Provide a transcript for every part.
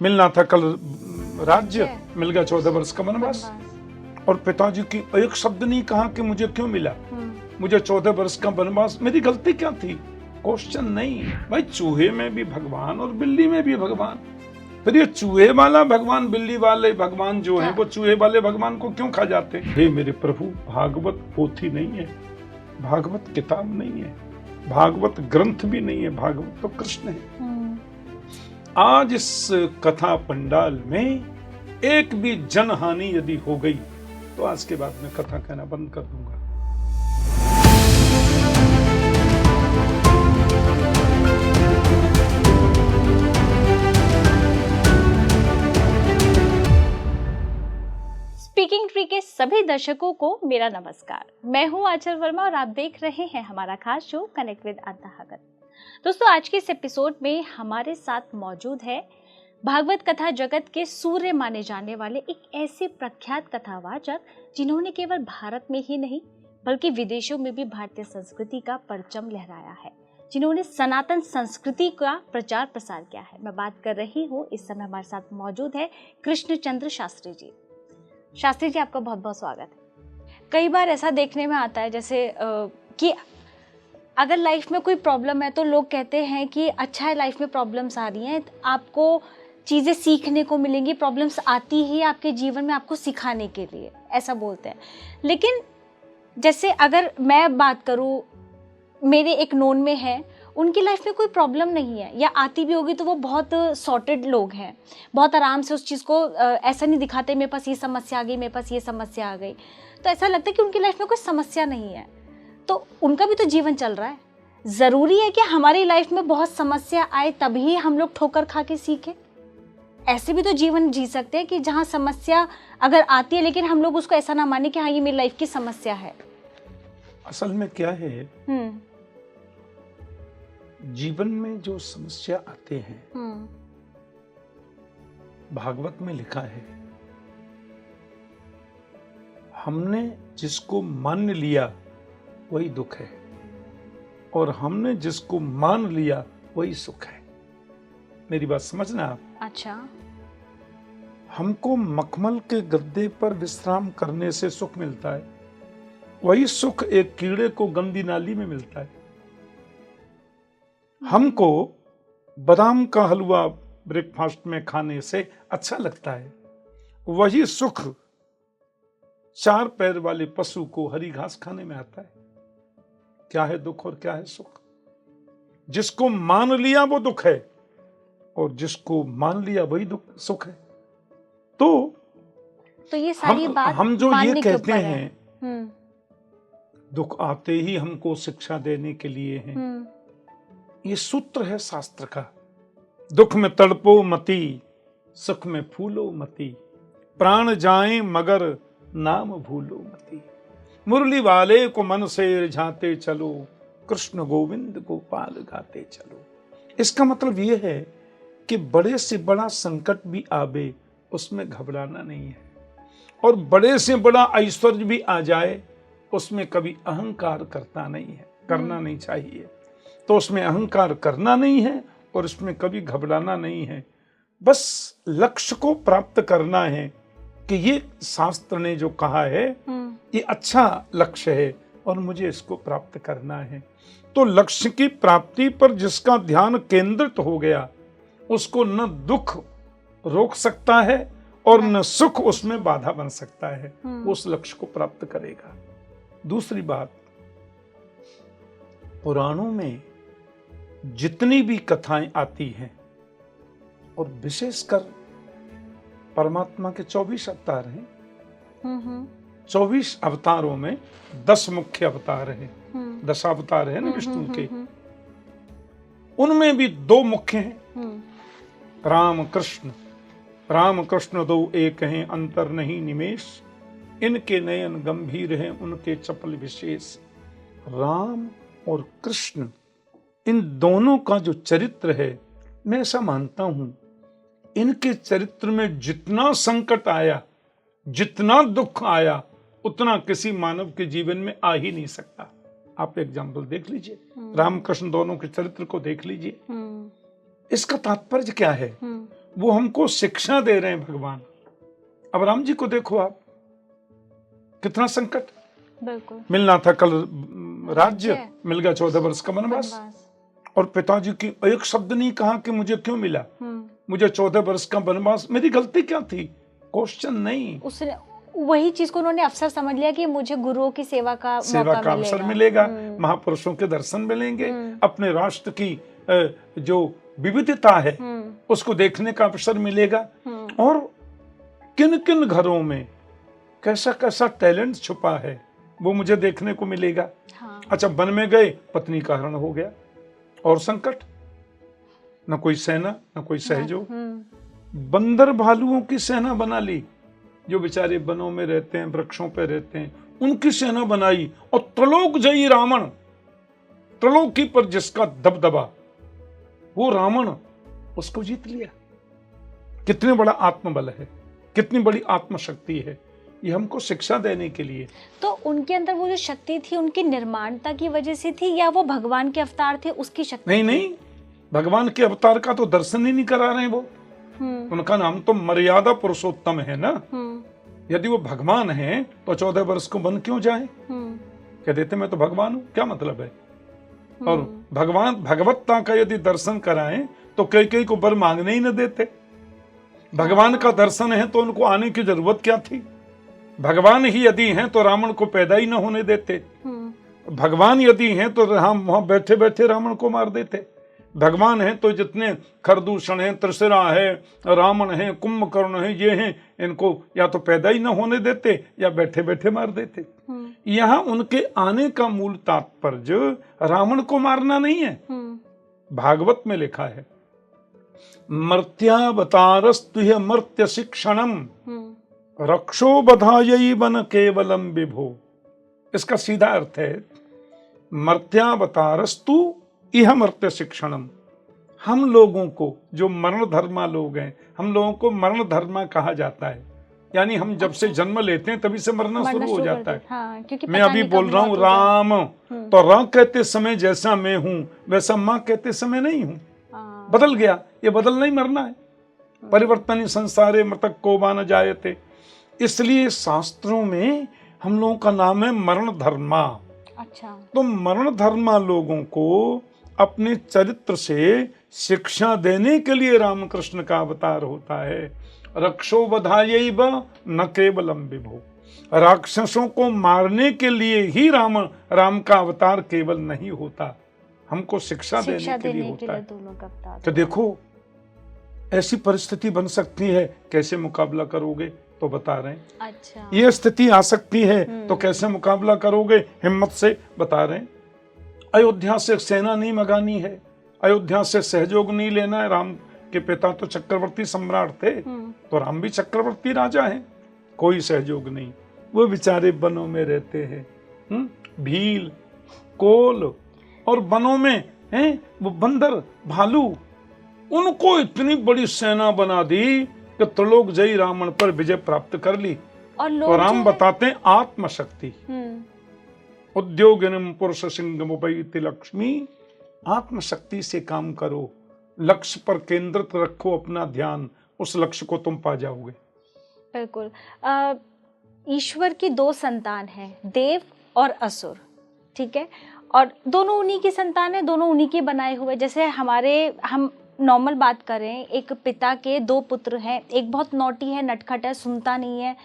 मिलना था कल राज्य, मिल गया 14 वर्ष का वनवास। और पिताजी की एक शब्द नहीं कहा कि मुझे क्यों मिला, मुझे 14 वर्ष का वनवास, मेरी गलती क्या थी? क्वेश्चन नहीं भाई, चूहे में भी भगवान और बिल्ली में भी भगवान। फिर ये चूहे वाला भगवान, बिल्ली वाले भगवान जो है, वो चूहे वाले भगवान को क्यों खा जाते? हे मेरे प्रभु, भागवत पोथी नहीं है, भागवत किताब नहीं है, भागवत ग्रंथ भी नहीं है, भागवत तो कृष्ण है। आज इस कथा पंडाल में एक भी जनहानि यदि हो गई तो आज के बाद मैं कथा कहना बंद कर दूंगा। स्पीकिंग ट्री के सभी दर्शकों को मेरा नमस्कार। मैं हूं आचल वर्मा और आप देख रहे हैं हमारा खास शो कनेक्ट विद अंतःगत। दोस्तों, आज के इस एपिसोड में हमारे साथ मौजूद है भागवत कथा जगत के सूर्य माने जाने वाले एक ऐसे प्रख्यात कथावाचक जिन्होंने केवल भारत में ही नहीं बल्कि विदेशों में भी भारतीय संस्कृति का परचम लहराया है, जिन्होंने सनातन संस्कृति का प्रचार प्रसार किया है। मैं बात कर रही हूँ, इस समय हमारे साथ मौजूद है कृष्णचंद्र शास्त्री जी। शास्त्री जी, आपका बहुत बहुत स्वागत है। कई बार ऐसा देखने में आता है जैसे कि अगर लाइफ में कोई प्रॉब्लम है तो लोग कहते हैं कि अच्छा है, लाइफ में प्रॉब्लम्स आ रही हैं, आपको चीज़ें सीखने को मिलेंगी, प्रॉब्लम्स आती ही आपके जीवन में आपको सिखाने के लिए, ऐसा बोलते हैं। लेकिन जैसे अगर मैं बात करूँ, मेरे एक नोन में है, उनकी लाइफ में कोई प्रॉब्लम नहीं है, या आती भी होगी तो वो बहुत सॉर्टेड लोग हैं, बहुत आराम से उस चीज़ को ऐसा नहीं दिखाते मेरे पास ये समस्या आ गई, मेरे पास ये समस्या आ गई, तो ऐसा लगता है कि उनकी लाइफ में कोई समस्या नहीं है। तो उनका भी तो जीवन चल रहा है। ज़रूरी है कि हमारी लाइफ में बहुत समस्या आए तभी हम लोग ठोकर खा के सीखें? ऐसे भी तो जीवन जी सकते हैं कि जहाँ समस्या अगर आती है लेकिन हम लोग उसको ऐसा ना माने कि हाँ ये मेरी लाइफ की समस्या है। असल में क्या है, जीवन में जो समस्या आते हैं, भागवत में लिखा है, हमने जिसको मान लिया वही दुख है और हमने जिसको मान लिया वही सुख है। मेरी बात समझना आप। अच्छा। हमको मखमल के गद्दे पर विश्राम करने से सुख मिलता है, वही सुख एक कीड़े को गंदी नाली में मिलता है। हमको बादाम का हलवा ब्रेकफास्ट में खाने से अच्छा लगता है, वही सुख 4 पैर वाले पशु को हरी घास खाने में आता है। क्या है दुख और क्या है सुख? जिसको मान लिया वो दुख है और जिसको मान लिया वही दुख सुख है। तो ये सारी बात हम जो ये कहते हैं दुख आते ही हमको शिक्षा देने के लिए हैं, ये सूत्र है शास्त्र का। दुख में तड़पो मती, सुख में फूलो मती, प्राण जाए मगर नाम भूलो मती, मुरली वाले को मन से रिझाते चलो, कृष्ण गोविंद गोपाल गाते चलो। इसका मतलब ये है कि बड़े से बड़ा संकट भी आवे उसमें घबराना नहीं है, और बड़े से बड़ा ऐश्वर्य भी आ जाए उसमें कभी अहंकार करना नहीं चाहिए। तो उसमें अहंकार करना नहीं है और उसमें कभी घबराना नहीं है। बस लक्ष्य को प्राप्त करना है कि ये शास्त्र ने जो कहा है ये अच्छा लक्ष्य है और मुझे इसको प्राप्त करना है। तो लक्ष्य की प्राप्ति पर जिसका ध्यान केंद्रित हो गया उसको न दुख रोक सकता है और न सुख उसमें बाधा बन सकता है, उस लक्ष्य को प्राप्त करेगा। दूसरी बात, पुराणों में जितनी भी कथाएं आती हैं और विशेषकर परमात्मा के 24 अवतार हैं, 24 अवतारों में 10 मुख्य अवतार हैं, 10 अवतार है ना विष्णु के, उनमें भी 2 मुख्य हैं, राम कृष्ण 2 एक हैं, अंतर नहीं निमेष, इनके नयन गंभीर हैं, उनके चपल विशेष। राम और कृष्ण, इन दोनों का जो चरित्र है, मैं ऐसा मानता हूं इनके चरित्र में जितना संकट आया, जितना दुख आया, उतना किसी मानव के जीवन में आ ही नहीं सकता। आप एग्जाम्पल देख लीजिए, रामकृष्ण दोनों के चरित्र को देख लीजिए। इसका तात्पर्य क्या है? वो हमको शिक्षा दे रहे हैं भगवान। अब राम जी को देखो आप, कितना संकट, बिल्कुल मिलना था कल राज्य, मिल गया 14 वर्ष का वनवास। और पिताजी की एक शब्द नहीं कहा कि मुझे क्यों मिला, मुझे 14 वर्ष का वनवास, मेरी गलती क्या थी, क्वेश्चन नहीं। उसने वही चीज को उन्होंने अवसर समझ लिया कि मुझे गुरुओं की सेवा का अवसर मिलेगा, महापुरुषों के दर्शन मिलेंगे, अपने राष्ट्र की जो विविधता है उसको देखने का अवसर मिलेगा, और किन किन घरों में कैसा कैसा टैलेंट छुपा है वो मुझे देखने को मिलेगा। हाँ। अच्छा, वन में गए, पत्नी का हरण हो गया, और संकट, न कोई सेना न कोई सहयोग, बंदर भालुओं की सेना बना ली, जो बेचारे वनों में रहते हैं, वृक्षों पे रहते हैं, उनकी सेना बनाई, और त्रिलोक जयी रावण, त्रिलोकी पर जिसका दबदबा, वो रावण, उसको जीत लिया। कितने बड़ा आत्मबल है, कितनी बड़ी आत्मशक्ति है, ये हमको शिक्षा देने के लिए। तो उनके अंदर वो जो शक्ति थी उनकी निर्माणता की वजह से थी, या वो भगवान के अवतार थे उसकी शक्ति? नहीं नहीं, भगवान के अवतार का तो दर्शन ही नहीं करा रहे वो। उनका नाम तो मर्यादा पुरुषोत्तम है ना। यदि वो भगवान हैं तो 14 वर्ष को वन क्यों जाए? कह देते मैं तो भगवान हूँ, क्या मतलब है? और भगवान भगवत्ता का यदि दर्शन कराएं तो कई को वर मांगने ही न देते। भगवान का दर्शन है तो उनको आने की जरूरत क्या थी? भगवान ही यदि हैं तो रावण को पैदा ही न होने देते। भगवान यदि हैं तो हम वहां बैठे बैठे रावण को मार देते। भगवान हैं तो जितने खरदूषण हैं, त्रिशिरा है, रावण है, कुंभकर्ण है, ये हैं, इनको या तो पैदा ही न होने देते या बैठे बैठे मार देते। यहाँ उनके आने का मूल तात्पर्य रावण को मारना नहीं है। भागवत में लिखा है, मर्त्यावतारस्तु मर्त्य शिक्षणम रक्षो बधायई वन केवलम विभो। इसका सीधा अर्थ है, मर्त्यावतारस्तु इह मर्त्य शिक्षणम। हम लोगों को जो मरण धर्मा लोग हैं, हम लोगों को मरण धर्मा कहा जाता है, यानी हम जब से जन्म लेते हैं तभी से मरना शुरू हो जाता है। हाँ, मैं अभी बोल रहा हूँ राम, तो राम कहते समय जैसा मैं हूँ वैसा माँ कहते समय नहीं हूँ, बदल गया। ये बदलना ही मरना है। परिवर्तन संसारे मृतक को न जायते। इसलिए शास्त्रों में हम लोगों का नाम है मरण धर्मा। अच्छा। तो मरण धर्मा लोगों को अपने चरित्र से शिक्षा देने के लिए रामकृष्ण का अवतार होता है। रक्षो बधायैव न केवलम विभो। राक्षसों को मारने के लिए ही राम का अवतार केवल नहीं होता, हमको शिक्षा देने के लिए होता है। तो देखो, ऐसी परिस्थिति बन सकती है, कैसे मुकाबला करोगे तो बता रहे हैं। अच्छा। ये स्थिति आ सकती है तो कैसे मुकाबला करोगे, हिम्मत से बता रहे हैं। अयोध्या से सेना नहीं मंगानी है, अयोध्या से सहयोग नहीं लेना है। राम के पिता तो चक्रवर्ती सम्राट थे, तो राम भी चक्रवर्ती राजा हैं, कोई सहयोग नहीं। वो बेचारे वनों में रहते हैं, भील कोल और वनों में हैं वो बंदर भालू, उनको इतनी बड़ी सेना बना दी कि त्रिलोक जयी रावण पर विजय प्राप्त कर ली। और तो राम बताते हैं आत्मशक्ति, उद्योगिनम पुरुष सिंहमुपैति लक्ष्मी। आत्मशक्ति से काम करो, लक्ष्य पर केंद्रित रखो अपना ध्यान, उस लक्ष्य को तुम पा जाओगे। बिल्कुल। ईश्वर की दो संतान हैं, देव और असुर, ठीक है, और दोनों उन्हीं की संतान है, दोनों उन्हीं के बनाए हुए। जैसे हम नॉर्मल बात करें, एक पिता के दो पुत्र हैं, एक बहुत नॉटी है, नटखट है, सुनता नहीं है,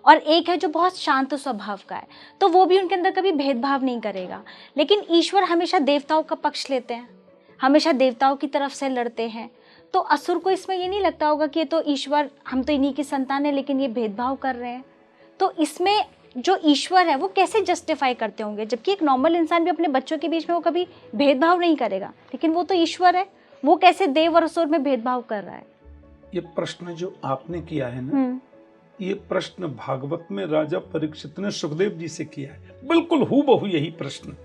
और एक है जो बहुत शांत स्वभाव का है, तो वो भी उनके अंदर कभी भेदभाव नहीं करेगा। लेकिन ईश्वर हमेशा देवताओं का पक्ष लेते हैं, हमेशा देवताओं की तरफ से लड़ते हैं। तो असुर को इसमें ये नहीं लगता होगा कि ये तो ईश्वर, हम तो इन्हीं की संतान है, लेकिन ये भेदभाव कर रहे हैं। तो इसमें जो ईश्वर है वो कैसे जस्टिफाई करते होंगे, जबकि एक नॉर्मल इंसान भी अपने बच्चों के बीच में वो कभी भेदभाव नहीं करेगा, लेकिन वो तो ईश्वर है, वो कैसे देव और असुर में भेदभाव कर रहा है? ये प्रश्न जो आपने किया है ना, ये प्रश्न भागवत में राजा परीक्षित ने सुखदेव जी से किया है, बिल्कुल हूबहू यही प्रश्न।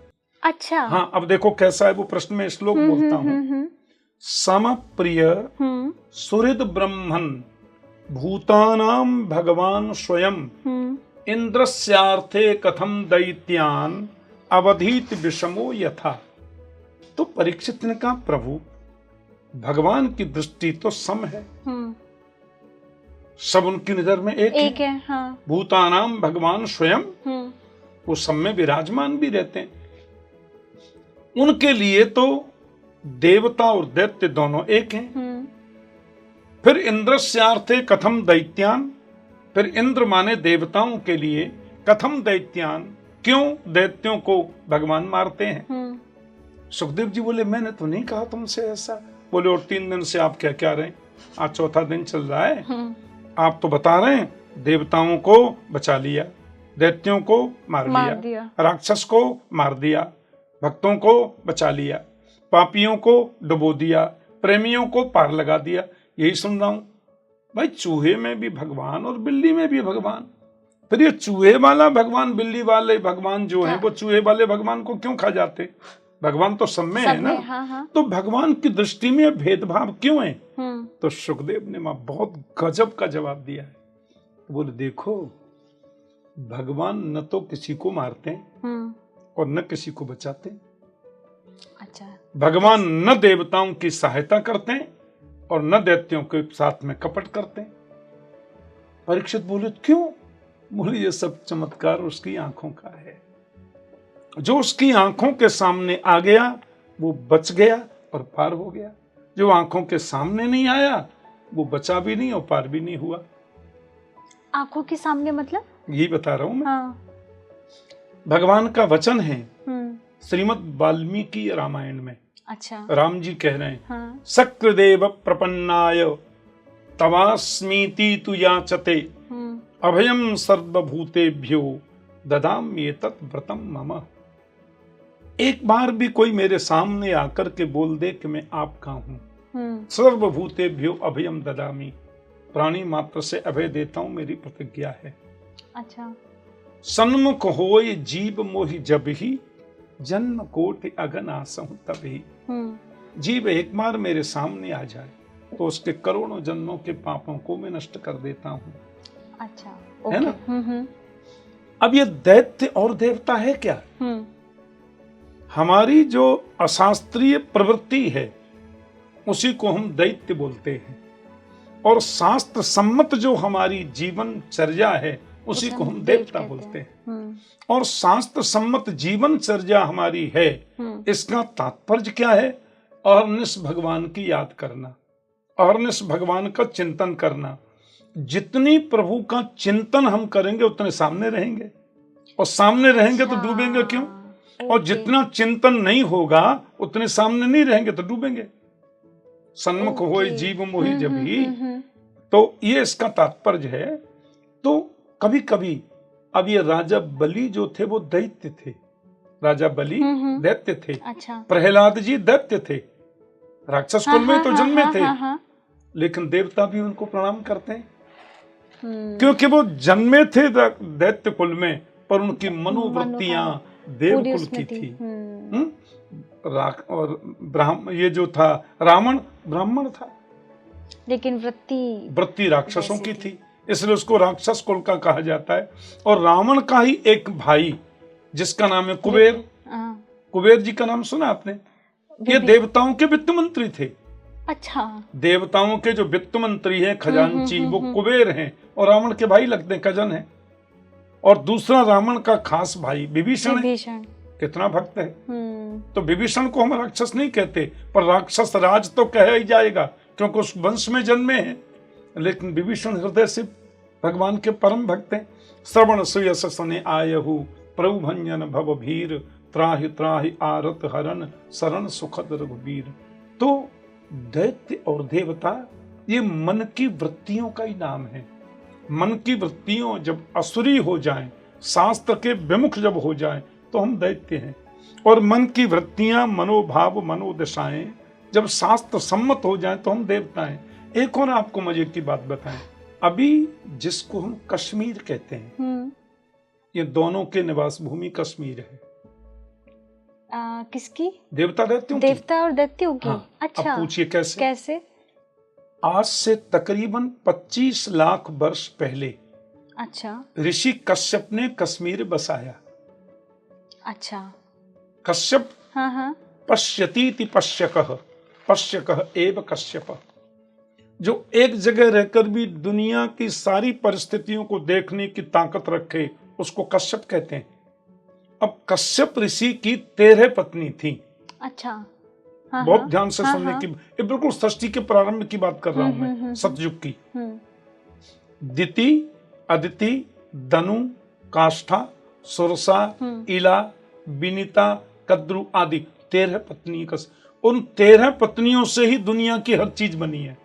अच्छा। हाँ, अब देखो कैसा है वो प्रश्न में, श्लोक बोलता हूँ। सम प्रिय सुहृद ब्रह्मन भूतानाम भगवान स्वयं इंद्रस्यार्थे कथम दैत्यान अवधीत विषमो यथा। तो परीक्षित ने कहा, प्रभु भगवान की दृष्टि तो सम है, सब उनकी नजर में एक है। हाँ। भूतानाम भगवान स्वयं, वो सब में विराजमान भी रहते हैं। उनके लिए तो देवता और दैत्य दोनों एक हैं। फिर इंद्रस्यार्थे कथम दैत्यान, फिर इंद्र माने देवताओं के लिए, कथम दैत्यान, क्यों दैत्यों को भगवान मारते हैं। सुखदेव जी बोले मैंने तो नहीं कहा तुमसे ऐसा। बोले और 3 दिन से आप क्या क्या रहे हैं, आज 4था दिन चल रहा है, आप तो बता रहे हैं देवताओं को बचा लिया, दैत्यों को मार लिया, राक्षस को मार दिया, भक्तों को बचा लिया, पापियों को डुबो दिया, प्रेमियों को पार लगा दिया। यही सुन रहा हूं। भाई चूहे में भी भगवान और बिल्ली में भी भगवान, फिर ये चूहे वाला भगवान बिल्ली वाले भगवान जो है वो चूहे वाले भगवान को क्यों खा जाते। भगवान तो सब में है ना। हाँ। तो भगवान की दृष्टि में भेदभाव क्यों है। तो सुखदेव ने मां बहुत गजब का जवाब दिया है। तो बोले देखो भगवान न तो किसी को मारते हैं और न किसी को बचाते। अच्छा। भगवान न देवताओं की सहायता करते हैं और न दैत्यों के साथ में कपट करते हैं। परीक्षित बोले क्यों। बोले ये सब चमत्कार उसकी आंखों का है, जो उसकी आंखों के सामने आ गया वो बच गया और पार हो गया, जो आंखों के सामने नहीं आया वो बचा भी नहीं और पार भी नहीं हुआ। आंखों के सामने मतलब यही बता रहा हूं मैं। हाँ। भगवान का वचन है श्रीमद् वाल्मीकि रामायण में। अच्छा। राम जी कह रहे हैं हाँ। सक्रदेव प्रपन्नाय तवास्मीति तु याचते अभयम सर्वभूतेभ्यो ददाम्ये तत् व्रतम मम। एक बार भी कोई मेरे सामने आकर के बोल दे कि मैं आपका हूँ, सर्वभूतेभ्यो अभयम ददामी, प्राणी मात्र से अभय देता हूँ, मेरी प्रतिज्ञा है। अच्छा। सन्मुख होय जीव मोहि जब ही, जन्म कोटि अगन आसहु तभी। जीव एक बार मेरे सामने आ जाए तो उसके करोड़ों जन्मों के पापों को मैं नष्ट कर देता हूँ। अच्छा। है ना। अब ये दैत्य और देवता है क्या। हमारी जो अशास्त्रीय प्रवृत्ति है उसी को हम दैत्य बोलते हैं, और शास्त्र सम्मत जो हमारी जीवनचर्या है उसी को हम देवता बोलते हैं। और शास्त्र सम्मत जीवनचर्या हमारी है, इसका तात्पर्य क्या है। अहर्निश भगवान की याद करना, अहर्निश भगवान का चिंतन करना। जितनी प्रभु का चिंतन हम करेंगे उतने सामने रहेंगे, और सामने रहेंगे तो डूबेंगे क्यों। और जितना चिंतन नहीं होगा उतने सामने नहीं रहेंगे तो डूबेंगे। सन्मुख होय जीव मोहि जब ही, तो ये इसका तात्पर्य है। तो कभी कभी अब ये राजा बलि जो थे वो दैत्य थे, राजा बलि दैत्य थे। अच्छा। प्रहलाद जी दैत्य थे, राक्षस कुल में तो जन्मे थे, लेकिन देवता भी उनको प्रणाम करते हैं क्योंकि वो जन्मे थे दैत्य कुल में, पर उनकी मनोवृत्तियां देव कुल की थी। और ये जो था रावण ब्राह्मण था, लेकिन वृत्ति राक्षसों की थी, इसलिए उसको राक्षस कुल का कहा जाता है। और रावण का ही एक भाई जिसका नाम है कुबेर, कुबेर जी का नाम सुना आपने। ये देवताओं के वित्त मंत्री थे। अच्छा। देवताओं के जो वित्त मंत्री हैं, खजांची, वो कुबेर हैं और रावण के भाई लगते हैं, कजन है। और दूसरा रावण का खास भाई विभीषण है। कितना भक्त है। तो विभीषण को हम राक्षस नहीं कहते, पर राक्षस राज तो कहा ही जाएगा क्योंकि उस वंश में जन्मे हैं। लेकिन विभीषण हृदय से भगवान के परम भक्त हैं। श्रवण सुयस सने आयहु प्रभु भंजन भव भीर, त्राहि त्राहि आरत हरण शरण सुखद रघुबीर। तो दैत्य और देवता ये मन की वृत्तियों का ही नाम है। मन की वृत्तियों जब असुरी हो जाएं, शास्त्र के विमुख जब हो जाएं, तो हम दैत्य हैं। और मन की वृत्तियां, मनोभाव, मनोदशाएं जब शास्त्र सम्मत हो जाएं तो हम देवता हैं। एक और आपको मजे की बात बताएं, अभी जिसको हम कश्मीर कहते हैं, ये दोनों के निवास भूमि कश्मीर है। किसकी। देवता दैत्यों देवता और दैत्यों की। हाँ। अच्छा। अब पूछिए कैसे। कैसे। आज से तकरीबन 25 लाख वर्ष पहले अच्छा ऋषि कश्यप ने कश्मीर बसाया। अच्छा। कश्यप हाँ। पश्यतीति पश्यकः, पश्यकः एव कश्यप। जो एक जगह रहकर भी दुनिया की सारी परिस्थितियों को देखने की ताकत रखे उसको कश्यप कहते हैं। अब कश्यप ऋषि की 13 पत्नी थी। अच्छा। बहुत ध्यान से सुनने की, ये बिल्कुल सृष्टि के प्रारंभ की बात कर रहा हूं मैं, सतयुग की। दिति, अदिति, दनु, काष्ठा, सुरसा, इला, विनीता, कद्रु आदि 13 पत्नी। उन 13 पत्नियों से ही दुनिया की हर चीज बनी है।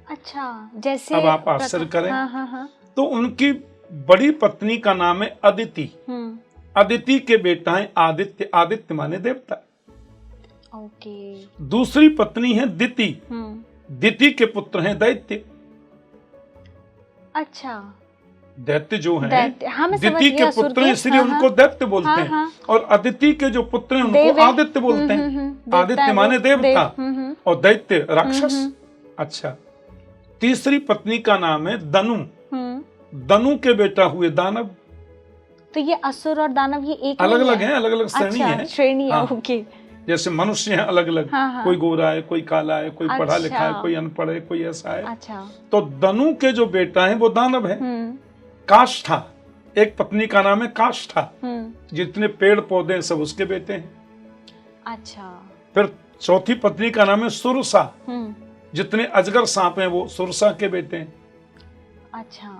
अच्छा, जैसे अब आप आश्चर्य करें। तो उनकी बड़ी पत्नी का नाम है अदिति। अदिति के बेटा है आदित्य। आदित्य माने देवता। ओके। दूसरी पत्नी है दिति। दिति के पुत्र हैं दैत्य। अच्छा। दैत्य जो है, दिति के पुत्र हैं, इसलिए उनको दैत्य बोलते हैं। और अदिति के जो पुत्र हैं उनको आदित्य बोलते हैं। आदित्य माने देवता और दैत्य राक्षस। अच्छा। तीसरी पत्नी का नाम है दनु। दनु के बेटा हुए दानव। तो ये असुर और दानव ये एक अलग अलग हैं, अलग अलग श्रेणी है। श्रेणी है, ओके। जैसे मनुष्य हैं अलग अलग, कोई गोरा है, कोई काला है, कोई पढ़ा लिखा है, कोई अनपढ़ है, कोई ऐसा है। अच्छा। तो दनु के जो बेटा है वो दानव है। काष्ठा, एक पत्नी का नाम है काष्ठा। जितने पेड़ पौधे हैं सब उसके बेटे हैं। अच्छा। फिर चौथी पत्नी का नाम है सुरसा। जितने अजगर सांप हैं वो सुरसा के बेटे हैं। अच्छा।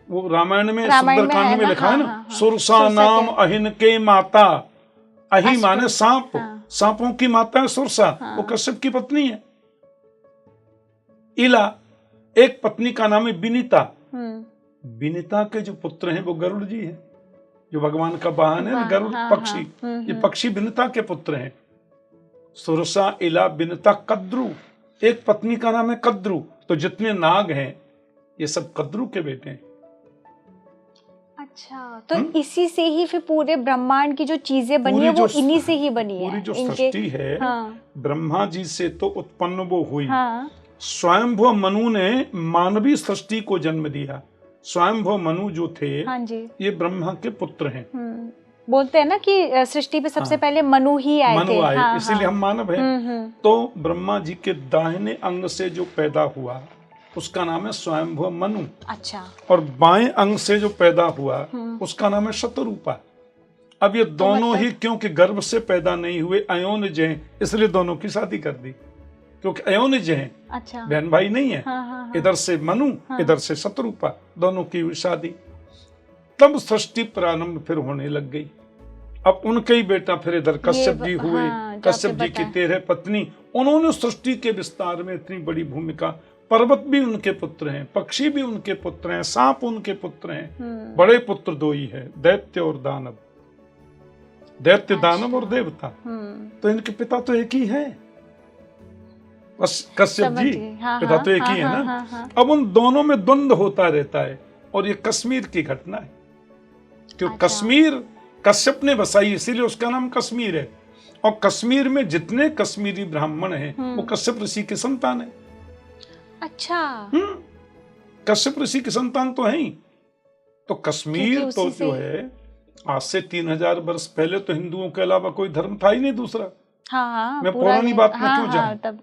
वो रामायण में सुंदरकांड में लिखा है ना, सुरसा नाम अहिन के माता। अहि माने सांप, सांपों की माता है सुरसा। वो कश्यप की पत्नी है। इला, एक पत्नी का नाम है विनीता। विनीता के जो पुत्र हैं वो गरुड़ जी हैं, जो भगवान का वाहन है ना, गरुड़ पक्षी। ये पक्षी विनीता के पुत्र हैं। सुरसा, इला, विनीता, कद्रु, एक पत्नी का नाम है कद्रु। तो जितने नाग हैं ये सब कद्रु के बेटे हैं। अच्छा। तो इसी से ही फिर पूरे ब्रह्मांड की जो चीजें बनी है वो इन्हीं से ही बनी है। पूरी जो सृष्टि है, ब्रह्मा जी से तो उत्पन्न वो हुई। स्वयंभुव मनु ने मानवीय सृष्टि को जन्म दिया। स्वयंभुव मनु जो थे, ये ब्रह्मा के पुत्र हैं। बोलते हैं ना कि सृष्टि पे सबसे पहले मनु ही आए थे। इसीलिए हम मानव हैं। तो ब्रह्मा जी के दाहिने अंग से जो पैदा हुआ उसका नाम है स्वयंभुव मनु। अच्छा। और बाएं अंग से जो पैदा हुआ उसका नाम है शतरूपा। अब ये दोनों ही क्योंकि गर्भ से पैदा नहीं हुए, अयोनिज हैं, इसलिए दोनों की शादी कर दी। क्योंकि अयोनिज हैं, अच्छा, बहन भाई नहीं है। इधर से मनु, इधर से शतरूपा, दोनों की हुई शादी। तब सृष्टि प्रारंभ फिर होने लग गई। अब उनके ही बेटा फिर इधर कश्यप जी हुए। कश्यप जी की 13 पत्नी, उन्होंने सृष्टि के विस्तार में इतनी बड़ी भूमिका। पर्वत भी उनके पुत्र हैं, पक्षी भी उनके पुत्र हैं, सांप उनके पुत्र हैं। बड़े पुत्र 2 ही है, दैत्य और दानव। दैत्य, दानव और देवता। तो इनके पिता तो एक ही है, कश्यप जी। पिता तो एक ही है ना। अब उन दोनों में द्वंद्व होता रहता है। और ये कश्मीर की घटना है। क्यों कश्मीर कश्यप ने बसाई, इसीलिए उसका नाम कश्मीर है। और कश्मीर में जितने कश्मीरी ब्राह्मण हैं वो कश्यप ऋषि के संतान है। अच्छा। कश्यप ऋषि की संतान तो है ही। तो कश्मीर तो जो है, आज से 3000 वर्ष पहले तो हिंदुओं के अलावा कोई धर्म था ही नहीं दूसरा। मैं पुरानी बात में क्यों जाऊं।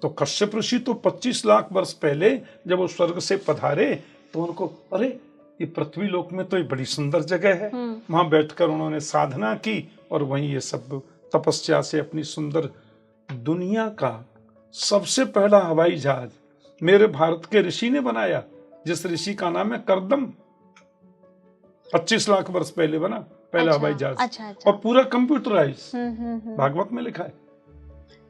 तो कश्यप ऋषि तो 25 लाख वर्ष पहले जब वो स्वर्ग से पधारे तो उनको, अरे ये पृथ्वी लोक में तो ये बड़ी सुंदर जगह है। वहां बैठकर उन्होंने साधना की और वहीं ये सब तपस्या से अपनी सुंदर दुनिया का सबसे पहला हवाई जहाज मेरे भारत के ऋषि ने बनाया, जिस ऋषि का नाम है करदम। 25 लाख वर्ष पहले बना पहला हवाई जहाज। और पूरा कंप्यूटराइज, भागवत में लिखा है।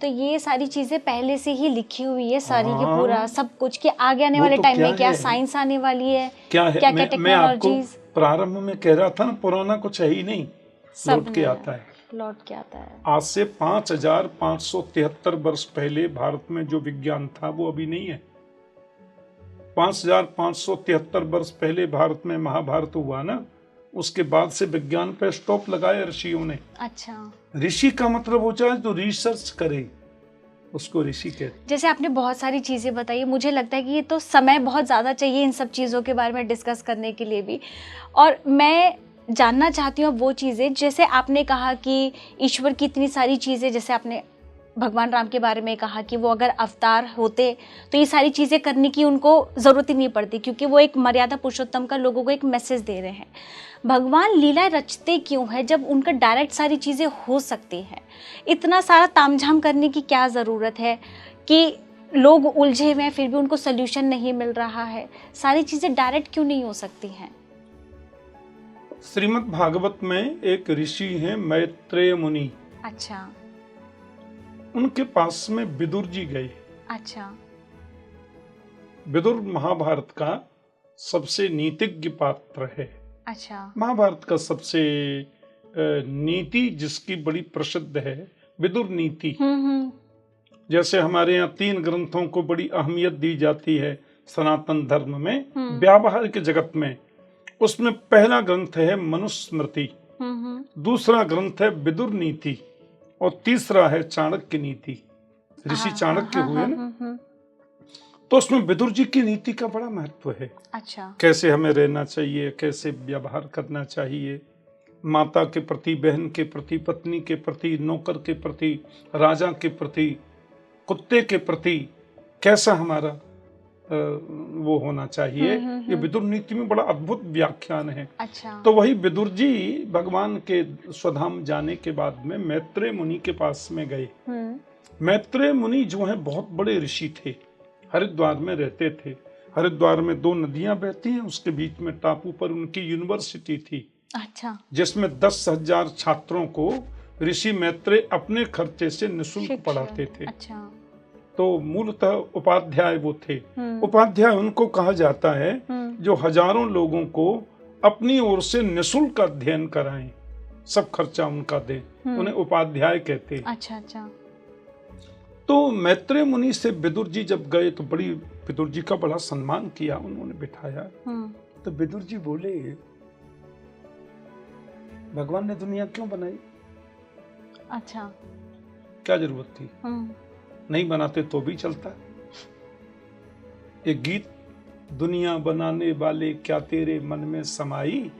तो ये सारी चीजें पहले से ही लिखी हुई है सारी की पूरा सब कुछ, कि आगे आने वाले टाइम में क्या साइंस आने वाली है, क्या है, क्या टेक्नोलॉजीज। प्रारंभ में कह रहा था ना, पुराना कुछ है ही नहीं, लौट के आता है। लौट के आता है। आज से 5573 वर्ष पहले भारत में जो विज्ञान था वो अभी नहीं है। 5573 वर्ष पहले भारत में महाभारत हुआ ना, उसके बाद से विज्ञान पे स्टॉप लगाया ऋषियों ने। अच्छा। ऋषि का मतलब हो चाहे तो रिसर्च करे, उसको ऋषि कहते। जैसे आपने बहुत सारी चीजें बताई, मुझे लगता है कि ये तो समय बहुत ज्यादा चाहिए इन सब चीजों के बारे में डिस्कस करने के लिए भी। और मैं जानना चाहती हूँ वो चीजें, जैसे आपने कहा कि ईश्वर की इतनी सारी चीजें, जैसे आपने भगवान राम के बारे में कहा कि वो अगर अवतार होते तो ये सारी चीज़ें करने की उनको ज़रूरत ही नहीं पड़ती, क्योंकि वो एक मर्यादा पुरुषोत्तम का लोगों को एक मैसेज दे रहे हैं। भगवान लीलाएं रचते क्यों है जब उनका डायरेक्ट सारी चीज़ें हो सकती हैं? इतना सारा तामझाम करने की क्या ज़रूरत है कि लोग उलझे हुए हैं फिर भी उनको सोल्यूशन नहीं मिल रहा है? सारी चीज़ें डायरेक्ट क्यों नहीं हो सकती हैं? श्रीमद् भागवत में एक ऋषि हैं मैत्रेय मुनि। अच्छा। उनके पास में विदुर जी गए। अच्छा। विदुर महाभारत का सबसे नीतिज्ञ पात्र है। अच्छा। महाभारत का सबसे नीति जिसकी बड़ी प्रसिद्ध है, विदुर नीति। जैसे हमारे यहाँ 3 ग्रंथों को बड़ी अहमियत दी जाती है सनातन धर्म में, व्यावहारिक जगत में, उसमें पहला ग्रंथ है मनुस्मृति, दूसरा ग्रंथ है विदुर नीति और तीसरा है चाणक्य नीति। ऋषि चाणक्य हुए ना, तो उसमें विदुर जी की नीति का बड़ा महत्व है। अच्छा। कैसे हमें रहना चाहिए, कैसे व्यवहार करना चाहिए, माता के प्रति, बहन के प्रति, पत्नी के प्रति, नौकर के प्रति, राजा के प्रति, कुत्ते के प्रति कैसा हमारा वो होना चाहिए। ये विदुर नीति में बड़ा अद्भुत व्याख्यान है। अच्छा। तो वही विदुर जी भगवान के स्वधाम जाने के बाद में मैत्रेय मुनि के पास में गए। मैत्रेय मुनि जो है बहुत बड़े ऋषि थे, हरिद्वार में रहते थे। हरिद्वार में 2 नदियां बहती हैं, उसके बीच में टापू पर उनकी यूनिवर्सिटी थी। अच्छा। जिसमें 10,000 छात्रों को ऋषि मैत्रेय अपने खर्चे से निःशुल्क पढ़ाते थे। अच्छा। तो मूलतः उपाध्याय वो थे। उपाध्याय उनको कहा जाता है जो हजारों लोगों को अपनी ओर से निःशुल्क अध्ययन कराएं, सब खर्चा उनका दे, उन्हें उपाध्याय कहते हैं। अच्छा। अच्छा। तो मैत्रेय मुनि से विदुर जी जब गए तो बड़ी विदुर जी का बड़ा सम्मान किया, उन्होंने बिठाया। तो विदुर जी बोले, भगवान ने दुनिया क्यों बनाई? अच्छा। क्या जरूरत थी? नहीं बनाते तो भी चलता। एक गीत, दुनिया बनाने वाले क्या तेरे मन में समाई,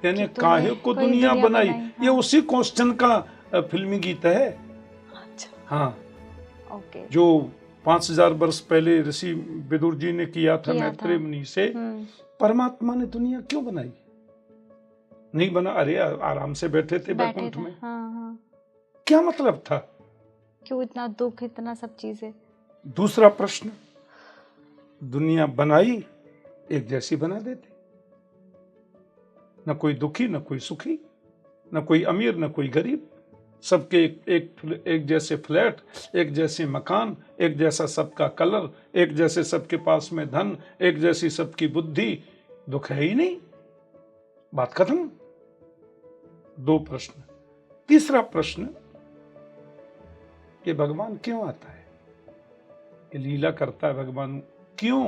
यानी काहे को दुनिया बनाई, ये उसी क्वेश्चन का फिल्मी गीत है। अच्छा। हाँ, ओके। जो 5000 वर्ष पहले ऋषि विदुर जी ने किया था मैत्रेय मुनि से, परमात्मा ने दुनिया क्यों बनाई? नहीं बना, अरे आराम से बैठे थे बैकुंठ में। क्या मतलब था? क्यों इतना दुख, इतना सब चीजें? दूसरा प्रश्न, दुनिया बनाई एक जैसी बना देते, न कोई दुखी न कोई सुखी, न कोई अमीर न कोई गरीब, सबके एक जैसे फ्लैट, एक जैसे मकान, एक जैसा सबका कलर, एक जैसे सबके पास में धन, एक जैसी सबकी बुद्धि, दुख है ही नहीं, बात खत्म। 2 प्रश्न। तीसरा प्रश्न, ये भगवान क्यों आता है? ये लीला करता है भगवान, क्यों?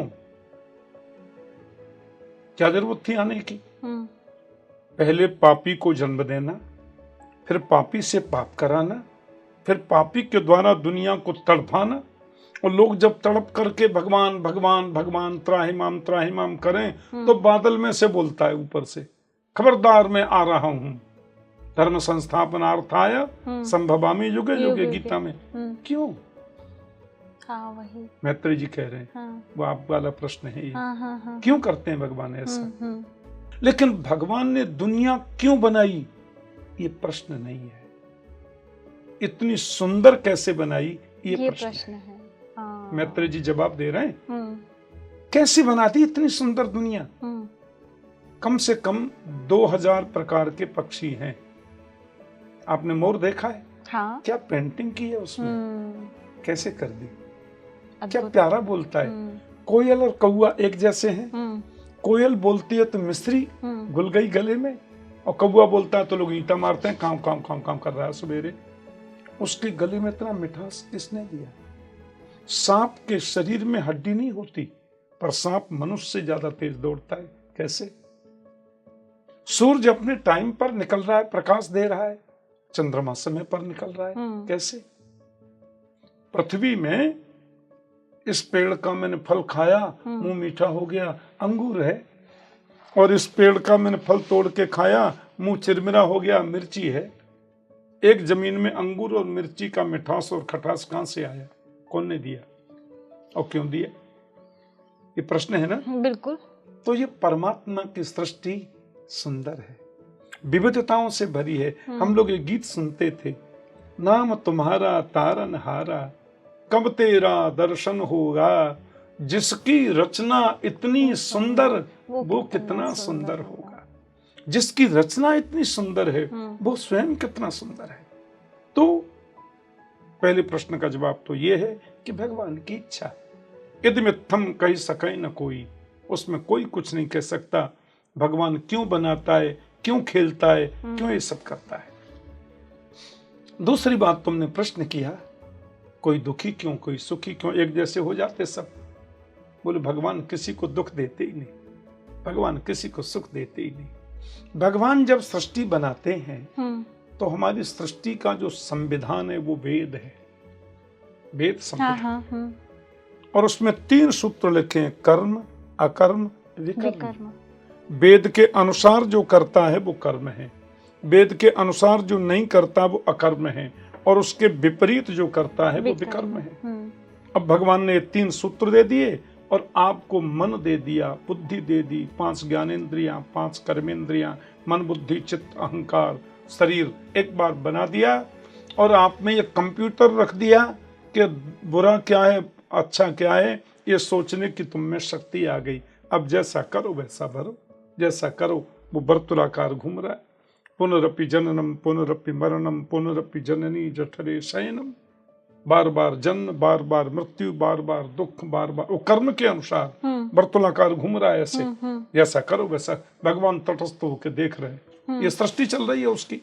क्या जरूरत थी आने की? पहले पापी को जन्म देना, फिर पापी से पाप कराना, फिर पापी के द्वारा दुनिया को तड़पाना, और लोग जब तड़प करके भगवान भगवान भगवान त्राहिमाम करें तो बादल में से बोलता है ऊपर से, खबरदार मैं आ रहा हूं, धर्म संस्थापनार्थाय संभवामि युगे युगे, गीता में। क्यों? हाँ, वही मैत्रेय जी कह रहे हैं। वो आप वाला प्रश्न है ये। क्यों करते हैं भगवान ऐसा? लेकिन भगवान ने दुनिया क्यों बनाई, ये प्रश्न नहीं है। इतनी सुंदर कैसे बनाई, ये प्रश्न है। मैत्रेय जी जवाब दे रहे हैं। कैसे बना दी इतनी सुंदर दुनिया? कम से कम 2000 प्रकार के पक्षी हैं। आपने मोर देखा है? हाँ। क्या पेंटिंग की है उसमें, कैसे कर दी, क्या प्यारा बोलता है। कोयल और कौआ एक जैसे हैं। कोयल बोलती है तो मिस्री घुल गई गले में, और कौआ बोलता है तो लोग ईंटा मारते हैं, काम काम काम काम कर रहा है सवेरे। उसके गले में इतना मिठास किसने दिया? सांप के शरीर में हड्डी नहीं होती, पर सांप मनुष्य से ज्यादा तेज दौड़ता है। कैसे? सूरज अपने टाइम पर निकल रहा है, प्रकाश दे रहा है, चंद्रमा समय पर निकल रहा है। कैसे? पृथ्वी में इस पेड़ का मैंने फल खाया, मुंह मीठा हो गया, अंगूर है, और इस पेड़ का मैंने फल तोड़ के खाया, मुंह चिरमिरा हो गया, मिर्ची है। एक जमीन में अंगूर और मिर्ची का मिठास और खटास कहां से आया? कौन ने दिया और क्यों दिया? ये प्रश्न है ना? बिल्कुल। तो ये परमात्मा की सृष्टि सुंदर है, विविधताओं से भरी है। हम लोग ये गीत सुनते थे, नाम तुम्हारा तारनहारा, कब तेरा दर्शन होगा, जिसकी रचना इतनी सुंदर वो कितना सुंदर होगा। जिसकी रचना इतनी सुंदर है वो स्वयं कितना सुंदर है। तो पहले प्रश्न का जवाब तो ये है कि भगवान की इच्छा। यदि मिथ्यम कह सके न कोई, उसमें कोई कुछ नहीं कह सकता। भगवान क्यों बनाता है, क्यों खेलता है, क्यों ये सब करता है। दूसरी बात, तुमने प्रश्न किया कोई दुखी क्यों, कोई सुखी क्यों, एक जैसे हो जाते सब। बोले भगवान किसी को दुख देते ही नहीं, भगवान किसी को सुख देते ही नहीं। भगवान जब सृष्टि बनाते हैं तो हमारी सृष्टि का जो संविधान है वो वेद है, वेद संविधान। और उसमें 3 सूत्र लिखे हैं, कर्म, अकर्म, विकर्म। वेद के अनुसार जो करता है वो कर्म है, वेद के अनुसार जो नहीं करता वो अकर्म है, और उसके विपरीत जो करता है वो विकर्म है। अब भगवान ने 3 सूत्र दे दिए और आपको मन दे दिया, बुद्धि दे दी, 5 ज्ञानेंद्रियां, 5 कर्मेंद्रियां, मन, बुद्धि, चित्त, अहंकार, शरीर एक बार बना दिया। और आप में ये कंप्यूटर रख दिया कि बुरा क्या है, अच्छा क्या है, ये सोचने की तुम में शक्ति आ गई। अब जैसा करो वैसा भरो, जैसा करो। वो वर्तुलाकार घूम रहा है, पुनरपि जननम पुनरपि मरणम पुनरपि जननी जठरे शयनम। बार बार जन्म, बार बार मृत्यु, बार बार दुख, बार बार। वो कर्म के अनुसार वर्तुलाकार घूम रहा है ऐसे। जैसा करो वैसा। भगवान तटस्थ होकर देख रहे हैं, ये सृष्टि चल रही है उसकी।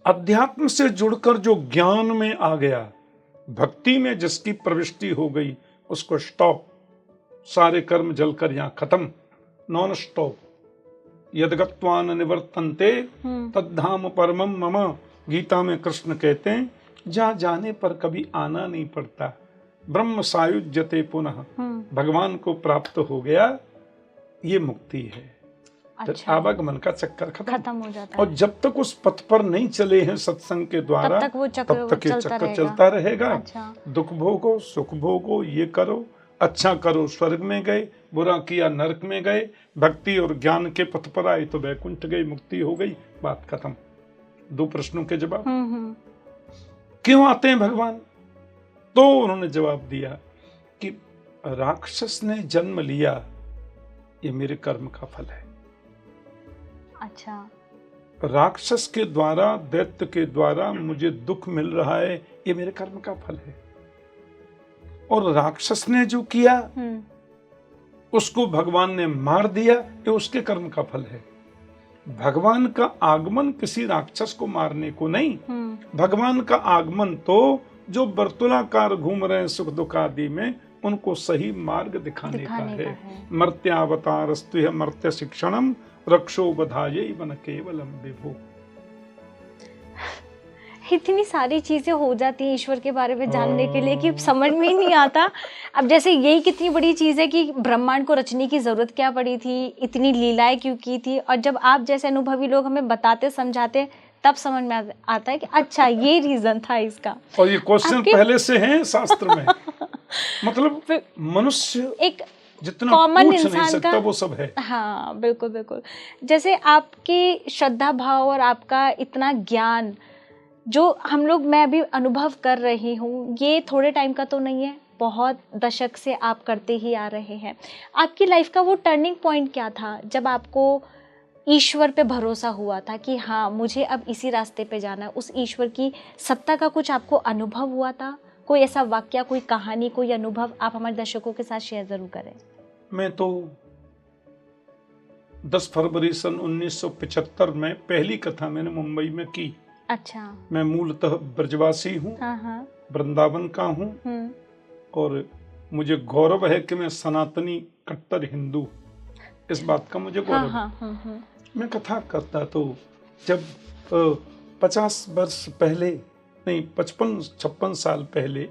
अध्यात्म से जुड़कर जो ज्ञान में आ गया, भक्ति में जिसकी प्रविष्टि हो गई, उसको स्टॉप, सारे कर्म जलकर यहाँ खत्म, नॉन स्टॉप। यद्गत्वान निवर्तन्ते तद्धाम परमम मम, गीता में कृष्ण कहते हैं जहाँ जाने पर कभी आना नहीं पड़ता। ब्रह्म सायुज्यते पुनः, भगवान को प्राप्त हो गया, ये मुक्ति है। अच्छा। आवागमन का चक्कर खत्म हो जाता है। और जब तक उस पथ पर नहीं चले हैं सत्संग के द्वारा, तब तक ये चक्कर चलता रहेगा। अच्छा। दुख भोगो, सुख भोगो, ये करो, अच्छा करो स्वर्ग में गए, बुरा किया नरक में गए। भक्ति और ज्ञान के पथ पर आए तो वैकुंठ गई, मुक्ति हो गई, बात खत्म। 2 प्रश्नों के जवाब। क्यों आते हैं भगवान? तो उन्होंने जवाब दिया कि राक्षस ने जन्म लिया, ये मेरे कर्म का फल है। अच्छा। राक्षस के द्वारा, दैत्य के द्वारा मुझे दुख मिल रहा है, ये मेरे कर्म का फल है। और राक्षस ने जो किया उसको भगवान ने मार दिया, ये उसके कर्म का फल है। भगवान का आगमन किसी राक्षस को मारने को नहीं, भगवान का आगमन तो जो वर्तुलाकार घूम रहे हैं सुख दुख आदि में, उनको सही मार्ग दिखाने का है। मर्त्यावतारस्तु मर्त्य शिक्षणम रक्षो बधाये वन केवलम विभो। इतनी सारी चीजें हो जाती हैं ईश्वर के बारे में जानने के लिए कि समझ में ही नहीं आता। अब जैसे यही कितनी बड़ी चीज है कि ब्रह्मांड को रचने की जरूरत क्या पड़ी थी, इतनी लीलाएं क्यों की थी, और जब आप जैसे अनुभवी लोग हमें बताते समझाते तब समझ में आता है कि अच्छा ये रीजन था इसका। और ये क्वेश्चन पहले से हैं शास्त्र में। मतलब मनुष्य एक जितना कॉमन इंसान का वो सब है। हाँ बिल्कुल बिल्कुल। जैसे आपकी श्रद्धा भाव और आपका इतना ज्ञान जो हम लोग, मैं अभी अनुभव कर रही हूँ, ये थोड़े टाइम का तो नहीं है, बहुत दशक से आप करते ही आ रहे हैं। आपकी लाइफ का वो टर्निंग पॉइंट क्या था जब आपको ईश्वर पे भरोसा हुआ था कि हाँ मुझे अब इसी रास्ते पे जाना है? उस ईश्वर की सत्ता का कुछ आपको अनुभव हुआ था? कोई ऐसा वाक्य, कोई कहानी, कोई अनुभव आप हमारे दर्शकों के साथ शेयर जरूर करें। मैं तो 10 फरवरी सन 1975 में पहली कथा मैंने मुंबई में की। अच्छा। मैं मूलतः ब्रजवासी हूँ, वृंदावन का हूँ, और मुझे गौरव है कि मैं सनातनी कट्टर हिंदू, इस बात का मुझे गौरव है। मैं कथा करता तो जब 50 वर्ष पहले नहीं, 55-56 साल पहले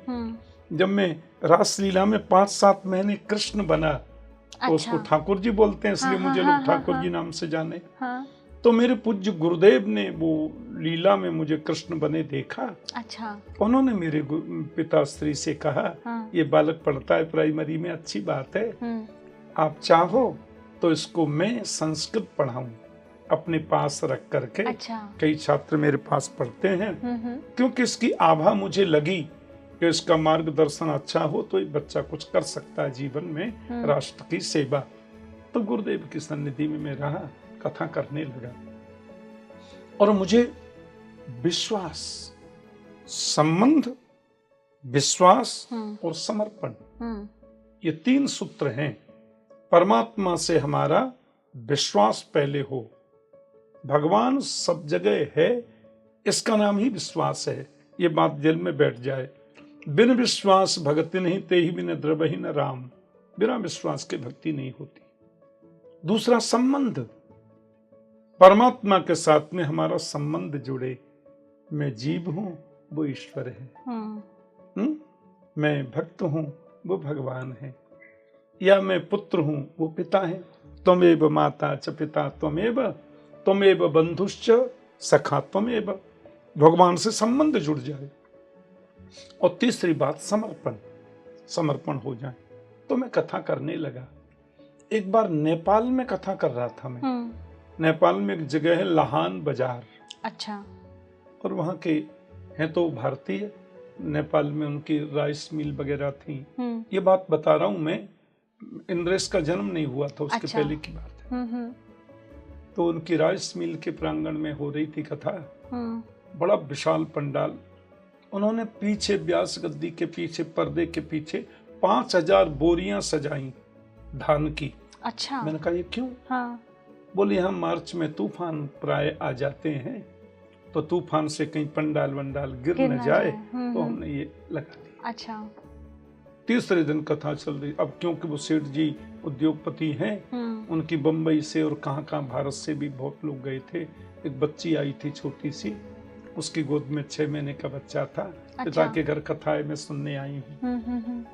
जब मैं रासलीला में 5-7 महीने कृष्ण बना, तो उसको ठाकुर जी बोलते हैं, इसलिए मुझे लोग ठाकुर जी नाम से जाने। तो मेरे पूज्य गुरुदेव ने वो लीला में मुझे कृष्ण बने देखा। अच्छा। उन्होंने मेरे पिताश्री से कहा, हाँ। ये बालक पढ़ता है प्राइमरी में, अच्छी बात है, आप चाहो तो इसको मैं संस्कृत पढ़ाऊं अपने पास रख करके। अच्छा। कई छात्र मेरे पास पढ़ते हैं, क्योंकि इसकी आभा मुझे लगी कि इसका मार्गदर्शन अच्छा हो तो ये बच्चा कुछ कर सकता है जीवन में, राष्ट्र की सेवा। तो गुरुदेव की सन्निधि में मैं रहा, कथा करने लगा, और मुझे विश्वास, संबंध, विश्वास और समर्पण, ये 3 सूत्र हैं। परमात्मा से हमारा विश्वास पहले हो, भगवान सब जगह है, इसका नाम ही विश्वास है, ये बात दिल में बैठ जाए। बिन विश्वास भक्ति नहीं, ते ही बिन द्रवहि न राम, बिना विश्वास के भक्ति नहीं होती। दूसरा संबंध, परमात्मा के साथ में हमारा संबंध जुड़े, मैं जीव हूं वो ईश्वर है, मैं भक्त हूं वो भगवान है, या मैं पुत्र हूं वो पिता है। त्वमेव माता च पिता त्वमेव बंधुश्च सखा त्वमेव, भगवान से संबंध जुड़ जाए। और तीसरी बात समर्पण, समर्पण हो जाए। तो मैं कथा करने लगा। एक बार नेपाल में कथा कर रहा था मैं। नेपाल में एक जगह है लाहान बाजार। अच्छा। और वहाँ के हैं तो भारतीय, नेपाल में उनकी राइस मिल वगैरह थी। ये बात बता रहा हूँ मैं, इंद्रेश का जन्म नहीं हुआ था, उसके अच्छा। पहले की बात है। तो उनकी राइस मिल के प्रांगण में हो रही थी कथा। बड़ा विशाल पंडाल, उन्होंने पीछे व्यास गद्दी के पीछे, पर्दे के पीछे 5000 बोरियां सजाई धान की। अच्छा। मैंने कहा ये क्यों? हाँ। बोले हम मार्च में तूफान प्राय आ जाते हैं, तो तूफान से कहीं पंडाल वंडाल गिर न जाए, तो हमने ये लगा दिया। अच्छा। तीसरे दिन कथा चल रही। अब क्योंकि वो सेठ जी उद्योगपति हैं, उनकी बंबई से और कहाँ भारत से भी बहुत लोग गए थे। एक बच्ची आई थी छोटी सी, उसकी गोद में 6 महीने का बच्चा था। अच्छा। पिता के घर कथा है, मैं सुनने आई हूँ।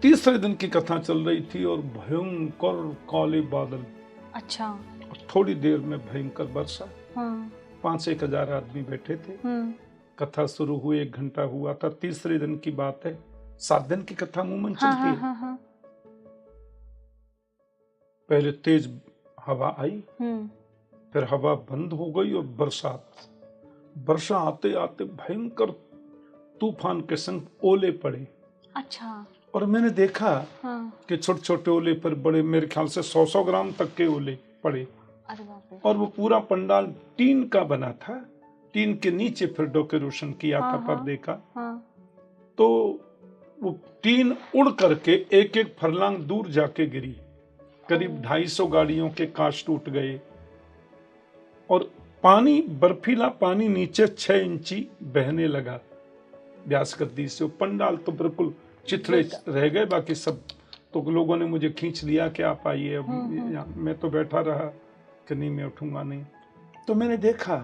तीसरे दिन की कथा चल रही थी और भयंकर काले बादल। अच्छा। और थोड़ी देर में भयंकर वर्षा। 5-1 हजार आदमी बैठे थे। कथा शुरू हुई, 1 घंटा हुआ था। तीसरे दिन की बात है, 7 दिन की कथा अमूमन चलती है। पहले तेज हवा आई, फिर हवा बंद हो गई और वर्षा आते आते भयंकर तूफान के संग ओले पड़े। अच्छा। और मैंने देखा कि छोटे छोटे ओले पर बड़े, मेरे ख्याल से 100-100 ग्राम तक के ओले पड़े। और वो पूरा पंडाल टीन का बना था, टीन के नीचे फिर डेकोरेशन किया था पर्दे का। तो वो टीन उड़ करके 1-1 फरलांग दूर जाके गिरी। करीब 250 गाड़ियों के कांच टूट गए और पानी, बर्फीला पानी नीचे 6 इंची बहने लगा व्यास गद्दी से। पंडाल तो बिल्कुल चिथड़े रह गए, बाकी सब तो लोगों ने मुझे खींच लिया कि आप आइए। अब मैं तो बैठा रहा कि नहीं, मैं उठूंगा नहीं। तो मैंने देखा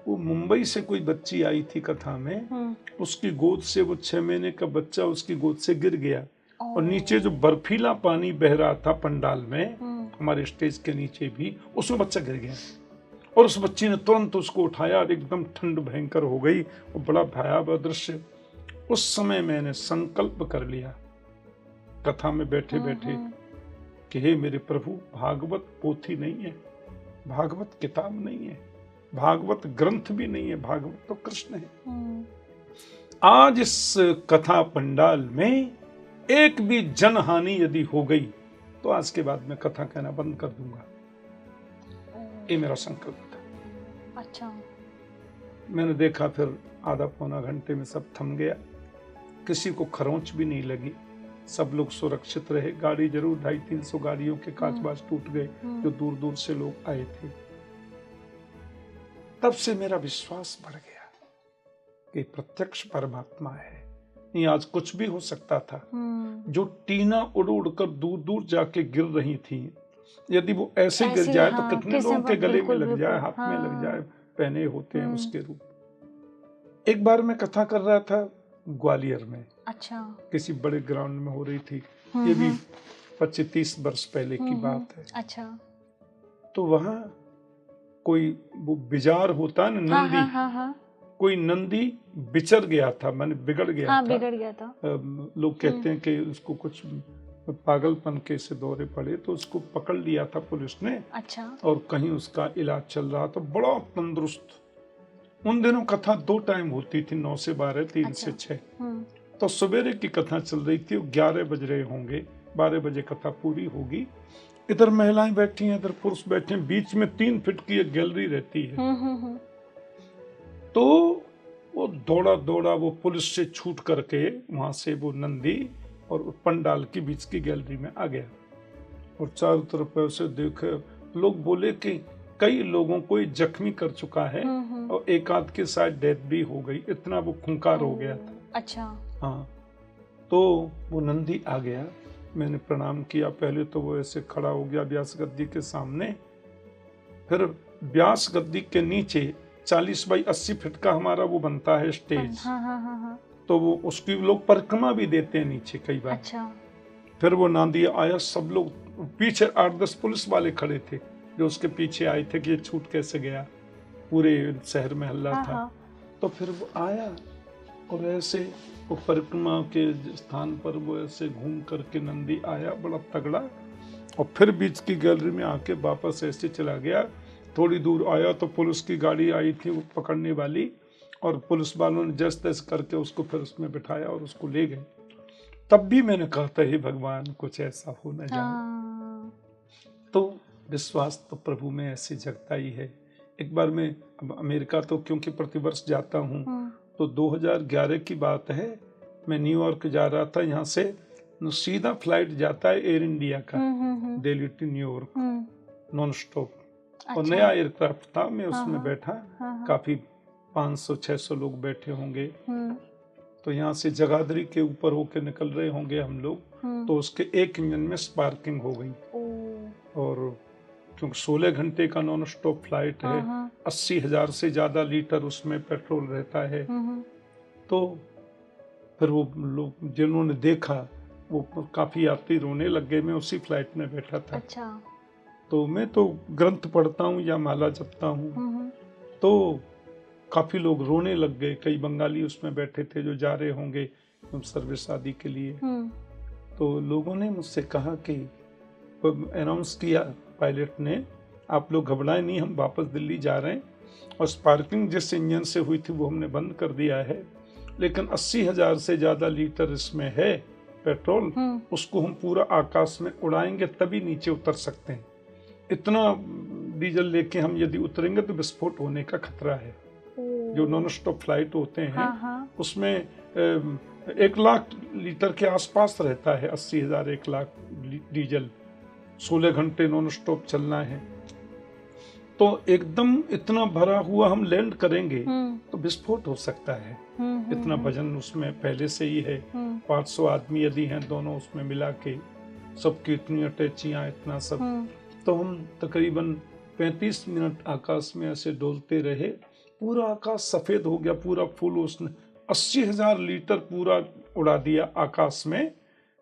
वो मुंबई से कोई बच्ची आई थी कथा में, उसकी गोद से वो 6 महीने का बच्चा उसकी गोद से गिर गया। और नीचे जो बर्फीला पानी बह रहा था पंडाल में, हमारे स्टेज के नीचे भी, उसमें बच्चा गिर गया। और उस बच्ची ने तुरंत उसको उठाया और एकदम ठंड भयंकर हो गई और बड़ा भयावह दृश्य। उस समय मैंने संकल्प कर लिया कथा में बैठे बैठे कि हे मेरे प्रभु, भागवत पोथी नहीं है, भागवत किताब नहीं है, भागवत ग्रंथ भी नहीं है, भागवत तो कृष्ण है। आज इस कथा पंडाल में एक भी जनहानि यदि हो गई तो आज के बाद मैं कथा कहना बंद कर दूंगा। ये मेरा संकल्प था। अच्छा। मैंने देखा फिर आधा पौना घंटे में सब थम गया, किसी को खरोंच भी नहीं लगी, सब लोग सुरक्षित रहे। गाड़ी जरूर 250-300 गाड़ियों के कांच बाज टूट गए जो दूर दूर से लोग आए थे। तब से मेरा विश्वास बढ़ गया कि प्रत्यक्ष परमात्मा है। नहीं, आज कुछ भी हो सकता था। जो टीना उड़ उड़ कर दूर दूर जाके गिर रही थी, यदि वो ऐसे गिर जाए तो कितने लोगों के गले में लग जाए, हाथ में लग जाए, पहने होते हैं उसके रूप। एक बार मैं कथा कर रहा था ग्वालियर में। अच्छा। किसी बड़े ग्राउंड में हो रही थी, ये भी 25-30 वर्ष पहले की बात है। अच्छा। तो वहां कोई वो बिजार होता है ना, नंदी। हाँ। कोई नंदी बिचर गया था, माने बिगड़ गया था। बिगड़ गया था। लोग कहते हैं कि उसको कुछ पागलपन के से दौरे पड़े, तो उसको पकड़ लिया था पुलिस ने। अच्छा। और कहीं उसका इलाज चल रहा था, बड़ा तंदुरुस्त। उन दिनों कथा 2 टाइम होती थी, 9 से 12, 3 से 6। तो सवेरे की कथा चल रही थी, 11 बज रहे होंगे, 12 बजे कथा पूरी होगी। इधर महिलाएं बैठी हैं, इधर पुरुष बैठे हैं, बीच में 3 फीट की एक गैलरी रहती है। तो वो दौड़ा वो पुलिस से छूट करके वहां से वो नंदी और पंडाल के बीच की गैलरी में आ गया। और चारों तरफ ऐसे देखे, लोग बोले कि कई लोगों को ये जख्मी कर चुका है और एक आध के साथ डेथ भी हो गई, इतना वो खूंखार हो गया था। अच्छा। हाँ, तो वो नंदी आ गया, मैंने प्रणाम किया। पहले तो वो ऐसे खड़ा हो गया व्यास गद्दी के सामने, फिर व्यास गद्दी के नीचे 40 बाई 80 फीट का हमारा वो बनता है स्टेज। हाँ। तो वो उसकी लोग परिक्रमा भी देते हैं नीचे कई बार। अच्छा। फिर वो नांदी आया, सब लोग पीछे 8-10 पुलिस वाले खड़े थे जो उसके पीछे आए थे कि ये छूट कैसे गया, पूरे शहर में हल्ला था। तो फिर वो आया और ऐसे वो परिक्रमा के स्थान पर वो ऐसे घूम करके नंदी आया बड़ा तगड़ा, और फिर बीच की गैलरी में आके वापस ऐसे चला गया। थोड़ी दूर आया तो पुलिस की गाड़ी आई थी वो पकड़ने वाली, और पुलिस वालों ने जस तस करके उसको फिर उसमें बिठाया और उसको ले गए। तब भी मैंने कहा था, हे भगवान कुछ ऐसा हो न जाए। तो विश्वास तो प्रभु में ऐसे जगता ही है। एक बार मैं अमेरिका तो क्योंकि प्रतिवर्ष जाता हूँ, तो 2011 की बात है, मैं न्यूयॉर्क जा रहा था। यहाँ से सीधा फ्लाइट जाता है एयर इंडिया का, Delhi to New York non stop. और नया एयरक्राफ्ट था, मैं उसमें बैठा, काफी 500-600 लोग बैठे होंगे। तो यहाँ से जगाधरी के ऊपर होके निकल रहे होंगे हम लोग, तो उसके एक इंजन में स्पार्किंग हो गई। और क्योंकि 16 घंटे का नॉन स्टॉप फ्लाइट है, 80,000 से ज्यादा लीटर उसमें पेट्रोल रहता है। तो फिर वो लोग जिन्होंने देखा वो काफी यात्री रोने लग गए। मैं उसी फ्लाइट में बैठा था। अच्छा। तो मैं तो ग्रंथ पढ़ता हूँ या माला जपता हूँ, तो काफी लोग रोने लग गए। कई बंगाली उसमें बैठे थे जो जा रहे होंगे सर्विस आदि के लिए। तो लोगों ने मुझसे कहा कि अनाउंस किया पायलट ने, आप लोग घबराएं नहीं, हम वापस दिल्ली जा रहे हैं, और स्पार्किंग जिस इंजन से हुई थी वो हमने बंद कर दिया है, लेकिन 80,000 से ज्यादा लीटर इसमें है पेट्रोल, उसको हम पूरा आकाश में उड़ाएंगे तभी नीचे उतर सकते हैं। इतना डीजल लेके हम यदि उतरेंगे तो विस्फोट होने का खतरा है। जो नॉन स्टॉप फ्लाइट होते हैं उसमें 1 लाख लीटर के आसपास रहता है, 80,000 1 लाख डीजल। 16 घंटे नॉन स्टॉप चलना है, तो एकदम इतना भरा हुआ हम लैंड करेंगे तो विस्फोट हो सकता है। इतना वजन उसमें पहले से ही है। 500 आदमी यदि हैं दोनों उसमें मिला के, सबकी इतनी अटैचियां, इतना सब। तो हम तकरीबन 35 मिनट आकाश में ऐसे डोलते रहे। पूरा आकाश सफेद हो गया, पूरा फुल। उसने 80,000 लीटर पूरा उड़ा दिया आकाश में।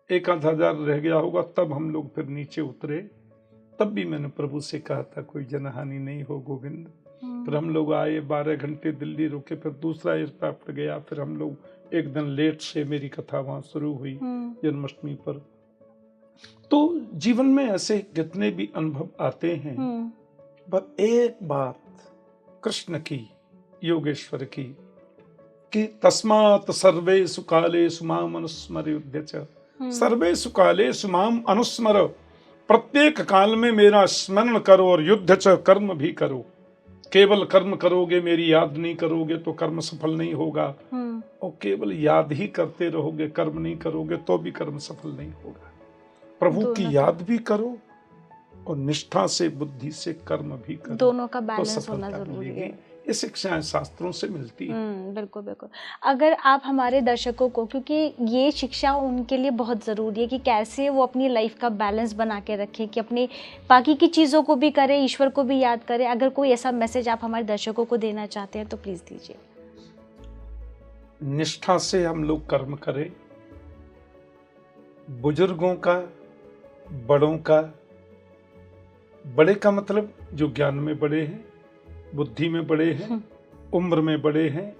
1,000 रह गया होगा तब हम लोग फिर नीचे उतरे। तब भी मैंने प्रभु से कहा था कोई जनहानि नहीं हो गोविंद। फिर हम लोग आए, 12 घंटे दिल्ली रुके, फिर दूसरा एयरक्राफ्ट गया। फिर हम लोग एक दिन लेट से मेरी कथा वहां शुरू हुई जन्माष्टमी पर। तो जीवन में ऐसे कितने भी अनुभव आते हैं, पर एक बात कृष्ण की, योगेश्वर की, कि तस्मात् सर्वेषु कालेषु माम अनुस्मरयुध्य च। सर्वेषु कालेषु माम अनुस्मर, प्रत्येक काल में मेरा स्मरण करो और युद्ध च, कर्म भी करो। केवल कर्म करोगे, मेरी याद नहीं करोगे तो कर्म सफल नहीं होगा, और केवल याद ही करते रहोगे, कर्म नहीं करोगे तो भी कर्म सफल नहीं होगा। प्रभु की याद भी करो और निष्ठा से, बुद्धि से कर्म भी करो, दोनों का बैलेंस होना जरूरी है। ये शिक्षाएं शास्त्रों से मिलती है। बिल्कुल बिल्कुल। अगर आप हमारे दर्शकों को, क्योंकि ये शिक्षा उनके लिए बहुत ज़रूरी है कि कैसे वो अपनी लाइफ का बैलेंस बना के रखें, कि अपने बाकी की चीज़ों को भी करें, ईश्वर को भी याद करें। अगर कोई ऐसा मैसेज आप हमारे दर्शकों को देना चाहते हैं तो प्लीज़ दीजिए। निष्ठा से हम लोग कर्म करें, बुजुर्गों का, बड़ों का, बड़े का मतलब जो ज्ञान में बड़े हैं, बुद्धि में बड़े हैं, उम्र में बड़े हैं,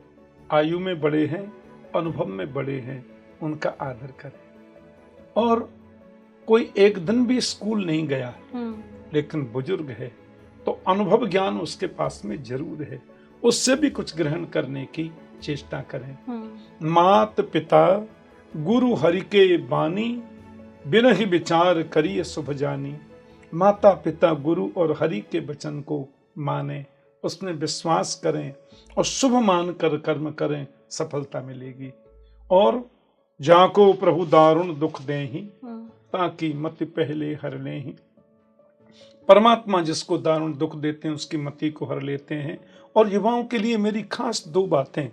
आयु में बड़े हैं, अनुभव में बड़े हैं, उनका आदर करें। और कोई एक दिन भी स्कूल नहीं गया लेकिन बुजुर्ग है तो अनुभव ज्ञान उसके पास में जरूर है, उससे भी कुछ ग्रहण करने की चेष्टा करें। मात पिता गुरु हरि के बानी, बिन ही विचार करिए शुभ जानी। माता पिता गुरु और हरि के वचन को माने, उसमें विश्वास करें और शुभ मान कर कर्म करें, सफलता मिलेगी। और जाको प्रभु दारुण दुख देहि, ताकि मति पहले हर लेहि। परमात्मा जिसको दारुण दुख देते हैं उसकी मति को हर लेते हैं। और युवाओं के लिए मेरी खास 2 बातें,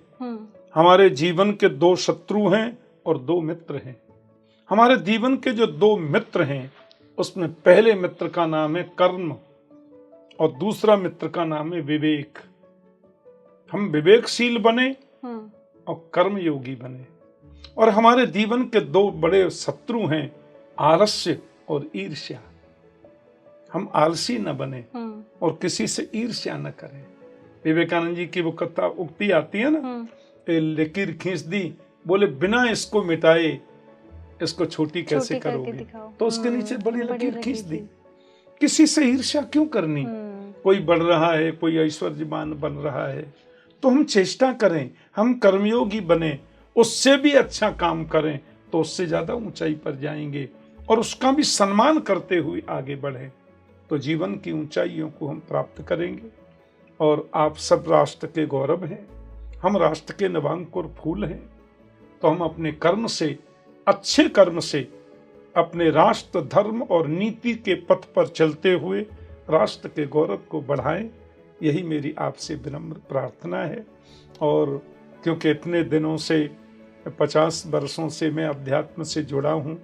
हमारे जीवन के 2 शत्रु हैं और 2 मित्र हैं। हमारे जीवन के जो 2 मित्र हैं उसमें पहले मित्र का नाम है कर्म और दूसरा मित्र का नाम है विवेक। हम विवेकशील बने और कर्म योगी बने। और हमारे जीवन के 2 बड़े शत्रु हैं आलस्य और ईर्ष्या। हम आलसी न बने और किसी से ईर्ष्या न करें। विवेकानंद जी की वो कथा उक्ति आती है ना, लकीर खींच दी, बोले बिना इसको मिटाए इसको छोटी कैसे करोगे, तो उसके नीचे बड़ी लकीर खींच दी। किसी से ईर्ष्या क्यों करनी? कोई बढ़ रहा है, कोई ऐश्वर्यवान बन रहा है, तो हम चेष्टा करें हम कर्मयोगी बने, उससे भी अच्छा काम करें तो उससे ज्यादा ऊंचाई पर जाएंगे और उसका भी सम्मान करते हुए आगे बढ़ें, तो जीवन की ऊंचाइयों को हम प्राप्त करेंगे। और आप सब राष्ट्र के गौरव हैं, हम राष्ट्र के नवांकुर फूल हैं, तो हम अपने कर्म से, अच्छे कर्म से अपने राष्ट्र धर्म और नीति के पथ पर चलते हुए राष्ट्र के गौरव को बढ़ाएं, यही मेरी आपसे विनम्र प्रार्थना है। और क्योंकि इतने दिनों से 50 वर्षों से मैं अध्यात्म से जुड़ा हूँ,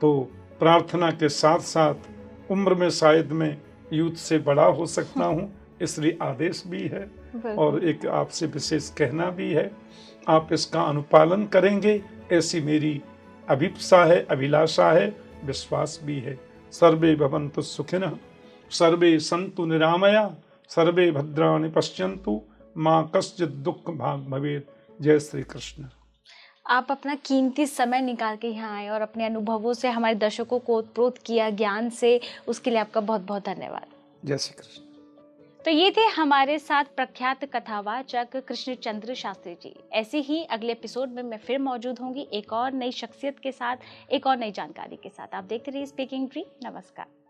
तो प्रार्थना के साथ साथ उम्र में शायद मैं यूथ से बड़ा हो सकता हूँ, इसलिए आदेश भी है और एक आपसे विशेष कहना भी है। आप इसका अनुपालन करेंगे ऐसी मेरी अभिप्सा है, अभिलाषा है, विश्वास भी है। सर्वे भवन्तु सुखिनः, सर्वे सन्तु निरामया, सर्वे भद्राणि पश्यन्तु, माँ कश्चित् दुःख भाग् भवेत्। जय श्री कृष्ण। आप अपना कीमती समय निकाल के यहाँ आए और अपने अनुभवों से हमारे दर्शकों को ओतप्रोत किया ज्ञान से, उसके लिए आपका बहुत बहुत धन्यवाद। जय श्री कृष्ण। तो ये थे हमारे साथ प्रख्यात कथावाचक कृष्णचंद्र शास्त्री जी। ऐसे ही अगले एपिसोड में मैं फिर मौजूद होंगी एक और नई शख्सियत के साथ, एक और नई जानकारी के साथ। आप देखते रहिए स्पीकिंग ट्री। नमस्कार।